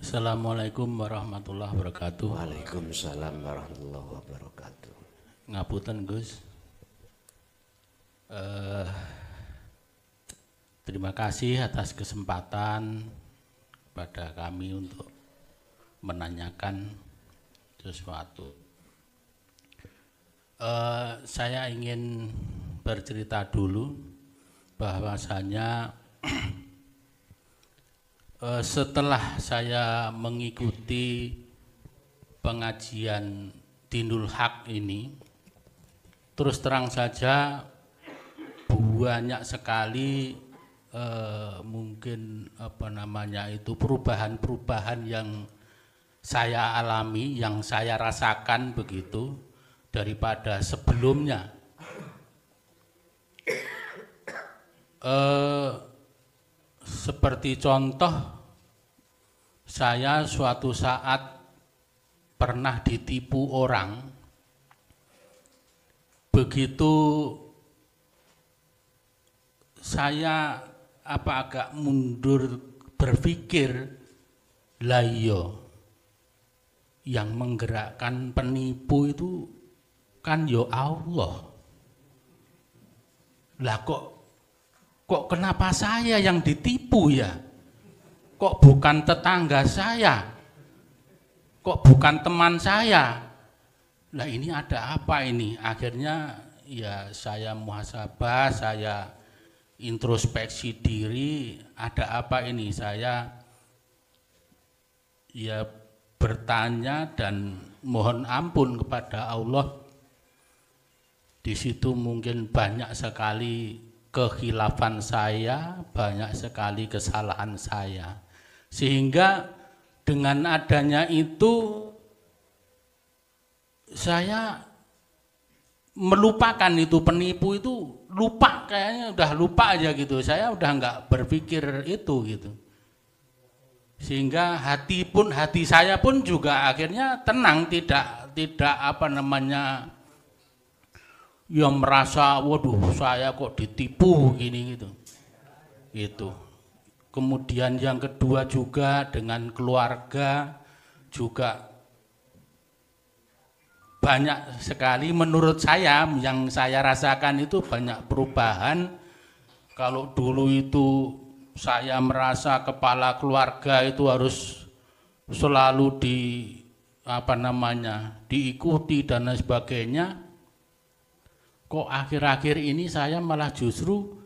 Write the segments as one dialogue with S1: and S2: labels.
S1: Assalamualaikum warahmatullahi wabarakatuh.
S2: Waalaikumsalam warahmatullahi wabarakatuh.
S1: Ngapunten Gus. Terima kasih atas kesempatan kepada kami untuk menanyakan sesuatu. Saya ingin bercerita dulu bahwasanya setelah saya mengikuti pengajian Dinul Haq ini, terus terang saja banyak sekali mungkin perubahan-perubahan yang saya alami, yang saya rasakan begitu daripada sebelumnya. Seperti contoh, saya suatu saat pernah ditipu orang. Begitu saya agak mundur berpikir, lah iya, yang menggerakkan penipu itu kan ya Allah. Lah kok kenapa saya yang ditipu ya? Kok bukan tetangga saya? Kok bukan teman saya? Lah ini ada apa ini? Akhirnya ya saya muhasabah, saya introspeksi diri, ada apa ini? Saya ya bertanya dan mohon ampun kepada Allah. Di situ mungkin banyak sekali kekhilafan saya, banyak sekali kesalahan saya. Sehingga dengan adanya itu saya melupakan itu penipu itu, lupa, kayaknya udah lupa aja gitu. Saya udah nggak berpikir itu gitu. Sehingga hati saya pun juga akhirnya tenang, tidak yang merasa waduh saya kok ditipu gini gitu. Itu. Kemudian yang kedua juga dengan keluarga juga banyak sekali menurut saya yang saya rasakan itu banyak perubahan. Kalau dulu itu saya merasa kepala keluarga itu harus selalu diikuti dan lain sebagainya. Kok akhir-akhir ini saya malah justru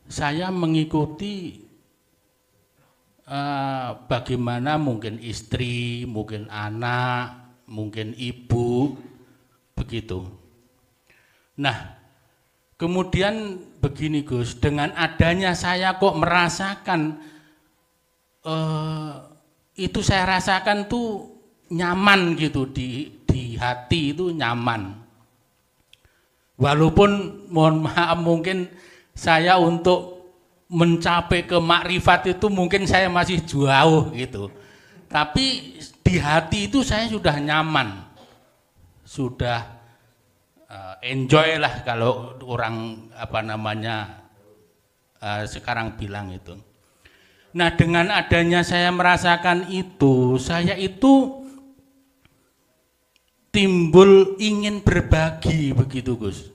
S1: saya mengikuti bagaimana mungkin istri, mungkin anak, mungkin ibu, begitu. Nah, kemudian begini Gus, dengan adanya saya kok merasakan itu saya rasakan tuh nyaman gitu di hati itu nyaman. Walaupun mohon maaf mungkin saya untuk mencapai ke makrifat itu mungkin saya masih jauh gitu. Tapi di hati itu saya sudah nyaman. Sudah enjoy lah kalau orang sekarang bilang itu. Nah, dengan adanya saya merasakan itu, saya itu timbul ingin berbagi begitu Gus.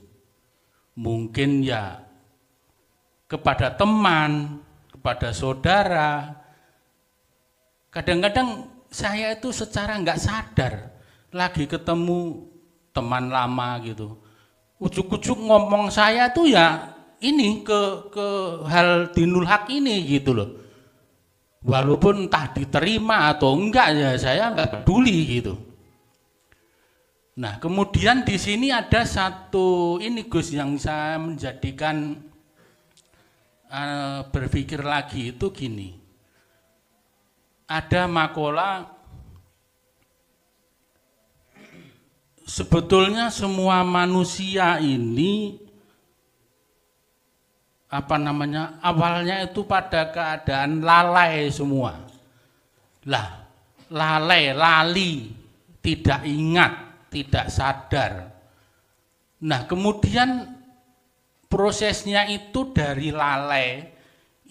S1: Mungkin ya kepada teman, kepada saudara. Kadang-kadang saya itu secara nggak sadar lagi ketemu teman lama gitu. Ujuk-ujuk ngomong saya tuh ya ini ke hal Dinul Haq ini gitu loh. Walaupun entah diterima atau enggak ya saya nggak peduli gitu. Nah, kemudian di sini ada satu ini Gus yang saya menjadikan berpikir lagi itu gini. Ada makalah sebetulnya semua manusia ini awalnya itu pada keadaan lalai semua. Lah, lali, tidak ingat, tidak sadar. Nah, kemudian prosesnya itu dari lalai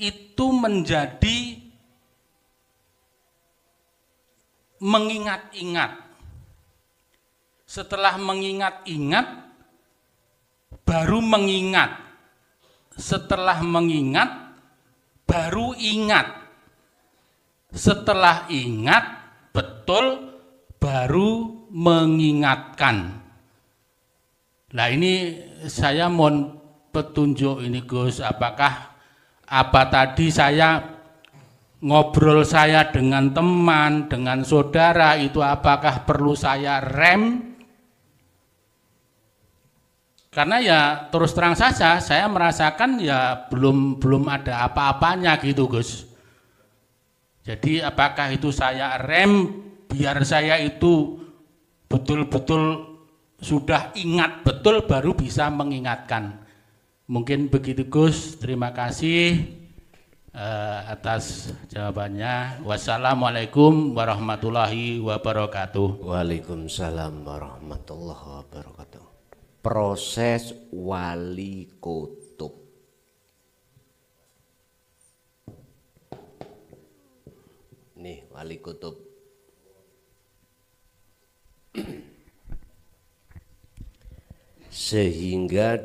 S1: itu menjadi mengingat-ingat. Setelah mengingat-ingat, baru mengingat. Setelah mengingat, baru ingat. Setelah ingat, betul, baru mengingatkan. Nah ini saya mohon petunjuk ini Gus, apakah apa tadi saya ngobrol saya dengan teman, dengan saudara itu apakah perlu saya rem? Karena ya terus terang saja saya merasakan ya belum ada apa-apanya gitu Gus. Jadi apakah itu saya rem biar saya itu betul-betul sudah ingat betul baru bisa mengingatkan. Mungkin begitu Gus, terima kasih atas jawabannya. Wassalamualaikum warahmatullahi wabarakatuh.
S2: Waalaikumsalam warahmatullahi wabarakatuh. Proses wali kutub. Nih wali kutub. Sehingga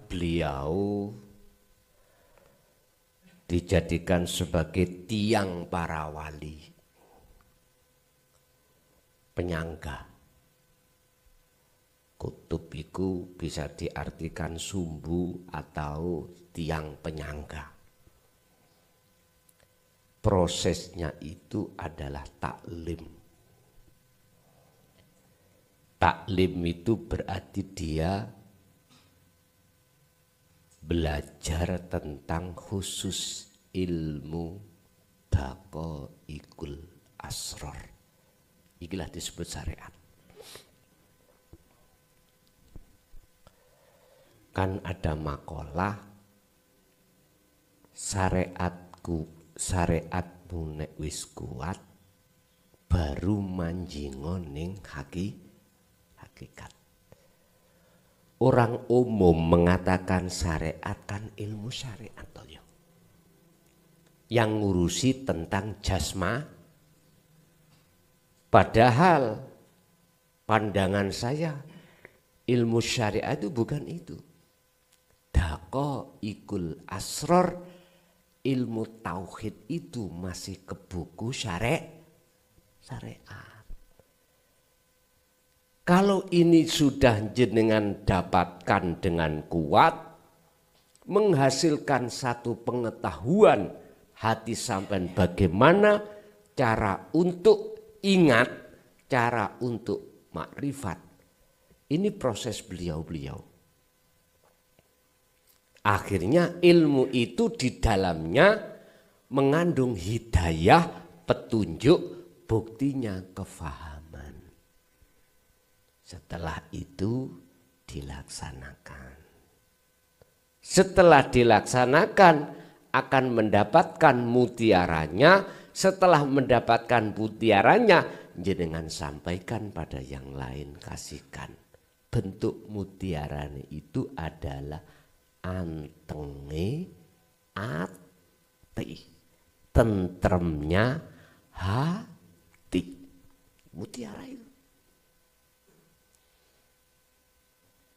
S2: beliau dijadikan sebagai tiang para wali, penyangga. Kutub itu bisa diartikan sumbu atau tiang penyangga. Prosesnya itu adalah taklim. Taklim itu berarti dia belajar tentang khusus ilmu daqaiqul asrar. Inilah disebut syariat. Kan ada makalah syariatmu nek wis kuat baru manjingo ning hakikat. Orang umum mengatakan syariat kan ilmu syariat toh ya. Yang ngurusi tentang jasma. Padahal pandangan saya ilmu syariat itu bukan itu. Daqaiqul asrar, ilmu tauhid itu masih ke buku syariat. Kalau ini sudah jenengan dapatkan dengan kuat, menghasilkan satu pengetahuan hati sampean bagaimana cara untuk ingat, cara untuk makrifat. Ini proses beliau-beliau. Akhirnya ilmu itu di dalamnya mengandung hidayah, petunjuk, buktinya kefahaman. Setelah itu dilaksanakan. Setelah dilaksanakan akan mendapatkan mutiaranya. Setelah mendapatkan mutiaranya, jenengan sampaikan pada yang lain, kasihkan. Bentuk mutiaranya itu adalah antenge ati, tentremnya hati. Mutiara itu.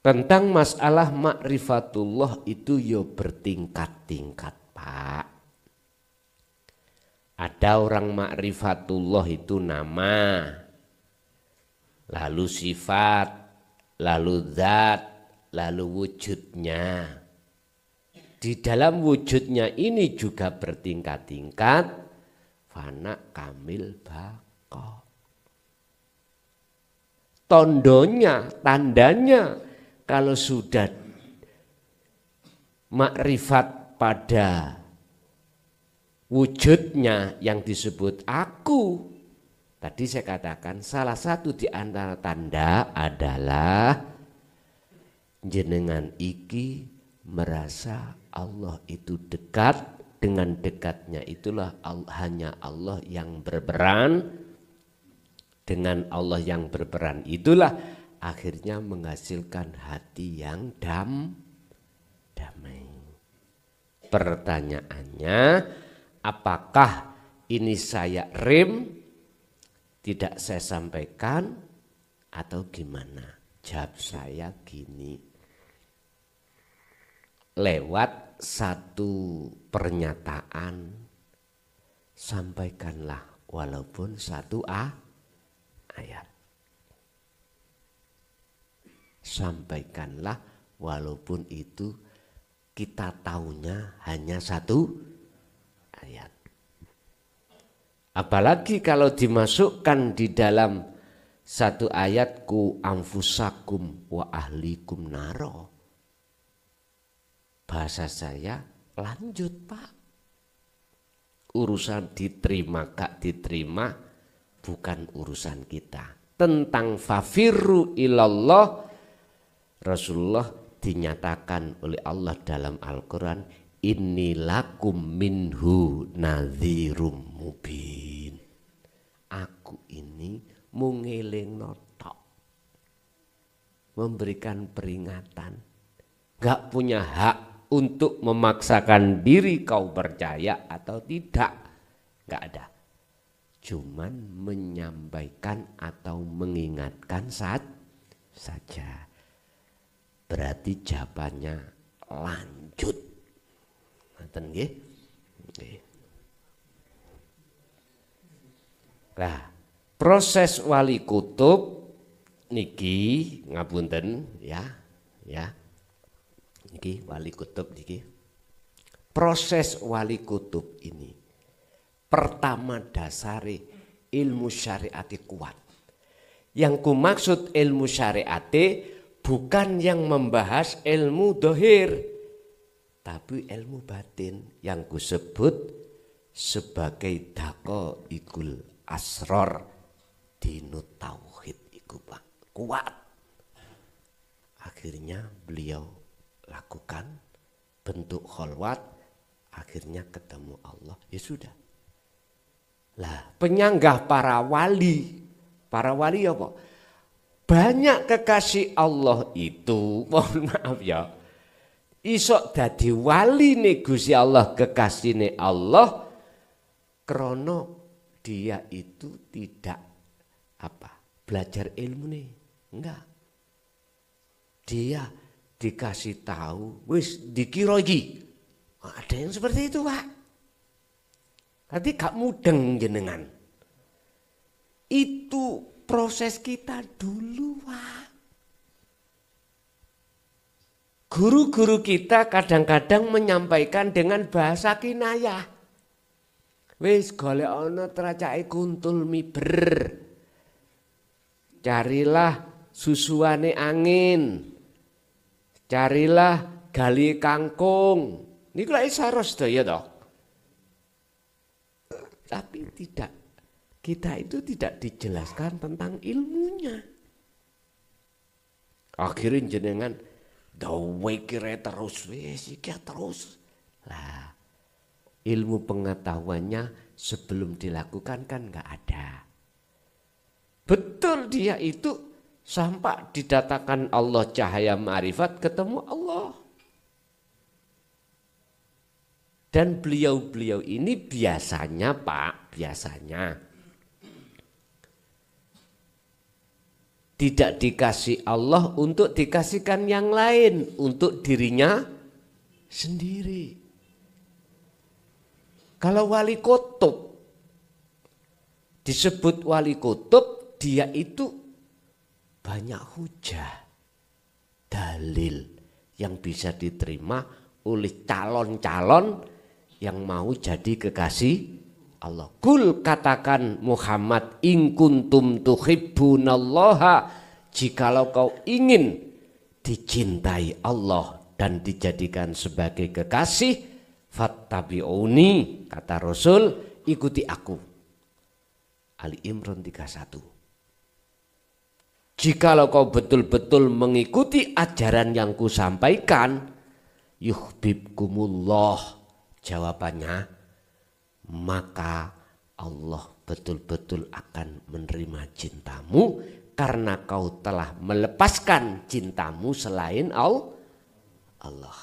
S2: Tentang masalah ma'rifatullah itu yo bertingkat-tingkat Pak. Ada orang ma'rifatullah itu nama, lalu sifat, lalu zat, lalu wujudnya. Di dalam wujudnya ini juga bertingkat-tingkat, fana, kamil, baqo. Tondonya, tandanya, kalau sudah makrifat pada wujudnya yang disebut aku. Tadi saya katakan salah satu di antara tanda adalah jenengan iki merasa Allah itu dekat. Dengan dekatnya itulah hanya Allah yang berperan. Dengan Allah yang berperan itulah akhirnya menghasilkan hati yang damai. Pertanyaannya, apakah ini saya rem tidak saya sampaikan atau gimana? Jawab saya gini, lewat satu pernyataan sampaikanlah walaupun satu ayat. Sampaikanlah walaupun itu kita taunya hanya satu ayat. Apalagi kalau dimasukkan di dalam satu ayat, ku anfusakum wa ahlikum naro. Bahasa saya lanjut Pak. Urusan diterima gak diterima bukan urusan kita. Tentang fafirru ilallah, Rasulullah dinyatakan oleh Allah dalam Al-Quran, inni lakum minhu nadhirum mubin. Aku ini mengelingno tok, memberikan peringatan. Gak punya hak untuk memaksakan diri kau percaya atau tidak. Gak ada. Cuman menyampaikan atau mengingatkan saja. Berarti jawabannya lanjut. Ngoten nggih? Nggih. Nah, proses wali kutub niki ngapunten ya. Niki wali kutub niki. Proses wali kutub ini pertama dasari ilmu syariati kuat. Yang kumaksud ilmu syariati bukan yang membahas ilmu dohir, tapi ilmu batin yang kusebut sebagai dako ikul asror dinut tauhid iku Pak. Kuat. Akhirnya beliau lakukan bentuk kholwat, akhirnya ketemu Allah. Ya sudah. Lah, penyanggah para wali apa? Banyak kekasih Allah itu, mohon maaf ya, isok dadi wali nih Gusti Allah, kekasih nih Allah, krono dia itu tidak belajar ilmu nih, enggak. Dia dikasih tahu, wis dikira iki. Ada yang seperti itu Pak. Nanti gak mudeng jenengan. Itu proses kita dulu Pak. Guru-guru kita kadang-kadang menyampaikan dengan bahasa kinayah. Wis golek ana tracake kuntul miber. Carilah susuane angin. Carilah gali kangkung. Niku lek saros sedaya to. Tapi tidak, kita itu tidak dijelaskan tentang ilmunya. Akhirnya jenengan dawe kira terus wis iki terus. Lah, ilmu pengetahuannya sebelum dilakukan kan enggak ada. Betul dia itu sampai didatangkan Allah cahaya ma'rifat ketemu Allah. Dan beliau-beliau ini biasanya Pak, tidak dikasih Allah untuk dikasihkan yang lain, untuk dirinya sendiri. Kalau wali kutub, disebut wali kutub, dia itu banyak hujah, dalil yang bisa diterima oleh calon-calon yang mau jadi kekasih Allah. Kul katakan Muhammad, in kuntum tuhibbunallaha, jikalau kau ingin dicintai Allah dan dijadikan sebagai kekasih, fattabi'uni, kata Rasul, ikuti aku. Ali Imran 31. Jikalau kau betul-betul mengikuti ajaran yang kusampaikan, yuhibbukumullah, jawabannya, maka Allah betul-betul akan menerima cintamu karena kau telah melepaskan cintamu selain Allah.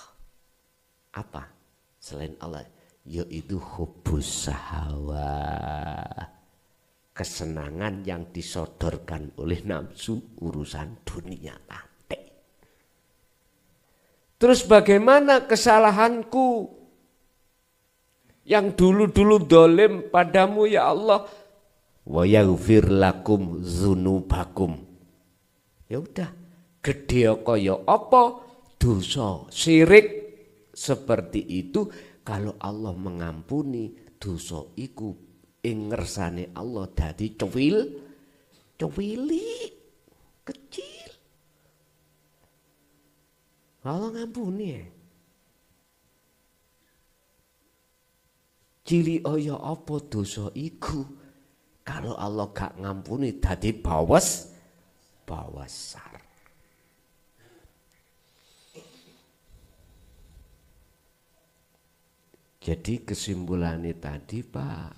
S2: Apa? Selain Allah, yaitu hubbus sahawah. kesenangan yang disodorkan oleh nafsu urusan dunia tadi. Terus bagaimana kesalahanku yang dulu-dulu dolim padamu ya Allah? Wa yaghfir lakum dzunubakum. Ya udah, gede kaya apa dosa syirik seperti itu, kalau Allah mengampuni dosa iku ing ngersane Allah dadi cowili kecil. Allah ngampuni ya. Cili ya apa dosa iku, kalau Allah gak ngampuni dadi bawasar. Jadi kesimpulannya tadi Pak,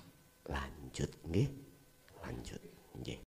S2: lanjut nggih.